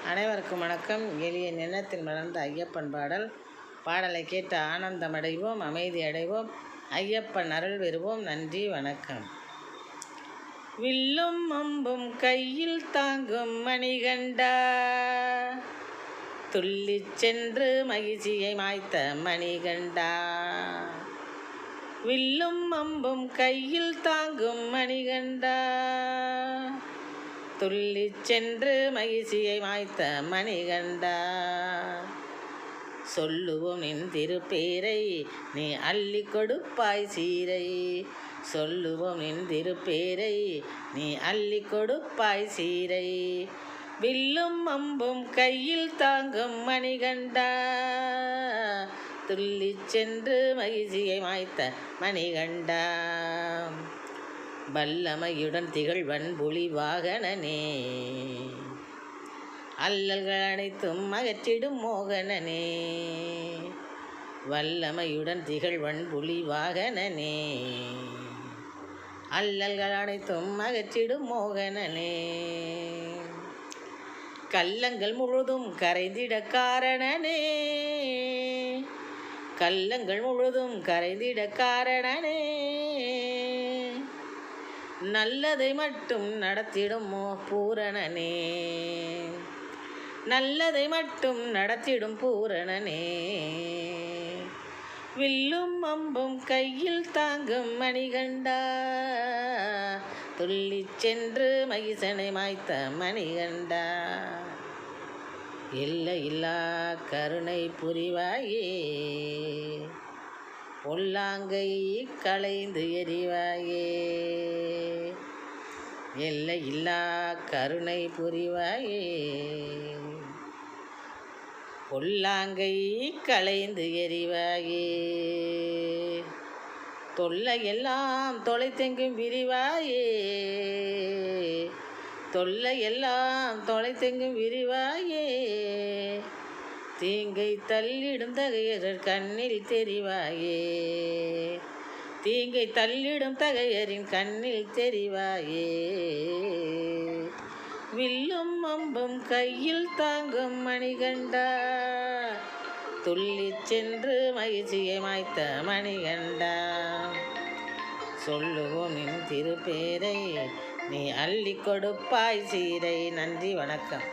அனைவருக்கும் வணக்கம். எளிய எண்ணத்தில் மலர்ந்த ஐயப்பன் பாடலை கேட்டு ஆனந்தமடைவோம், அமைதி அடைவோம், ஐயப்பன் அருள் பெறுவோம். நன்றி, வணக்கம். வில்லும் அம்பும் கையில் தாங்கும் மணிகண்டா, துள்ளி சென்று மகிழ்ச்சியை மாய்த்த மணிகண்டா. வில்லும் அம்பும் கையில் தாங்கும் மணிகண்டா, துள்ளி சென்று மகிழ்ச்சியை மாய்த்த மணிகண்டா. சொல்லுவோம் நின் திருப்பேரை, நீ அள்ளி கொடுப்பாய் சீரை. சொல்லுவோம் நின் திருப்பேரை, நீ அள்ளி கொடுப்பாய் சீரை. வில்லும் அம்பும் கையில் தாங்கும் மணிகண்டா, துள்ளி சென்று மகிழ்ச்சியை மாய்த்த மணிகண்டா. வல்லமையுடன் திகழ்வன் புலி வாகனனே, அல்லல்கள் அனைத்தும் அகற்றிடும் மோகனனே. வல்லமையுடன் திகழ்வன் புலி வாகனனே, அல்லல்கள் அனைத்தும் அகற்றிடும் மோகனனே. கள்ளங்கள் முழுதும் கரைந்திட காரணனே, கள்ளங்கள் முழுதும் கரைந்திட காரணனே. நல்லதை மட்டும் நடத்திடும் பூரணனே, நல்லதை மட்டும் நடத்திடும் பூரணனே. வில்லும் அம்பும் கையில் தாங்கும் மணிகண்டா, துள்ளி சென்று மகிழ்ச்சனை மாய்த்த மணிகண்டா. எல்லையில்லா கருணை புரிவாயே, பொல்லாங்கை களைந்து எறிவாயே. எல்லையில்லா கருணை புரிவாயே, பொல்லாங்கை களைந்து எறிவாயே. தொல்லையெல்லாம் தொலைத்தெங்கும் விரிவாயே, தொல்லையெல்லாம் தொலைத்தெங்கும் விரிவாயே. தீங்கை தள்ளிடும் தகையர் கண்ணில் தெரிவாயே, தீங்கை தள்ளிடும் தகையரின் கண்ணில் தெரிவாயே. வில்லும் அம்பும் கையில் தாங்கும் மணிகண்டா, துள்ளி சென்று மகிழ்ச்சியை மாய்த்த மணிகண்டா. சொல்லுவோம் நின் திருப்பேரை, நீ அள்ளி கொடுப்பாய் சீரை. நன்றி, வணக்கம்.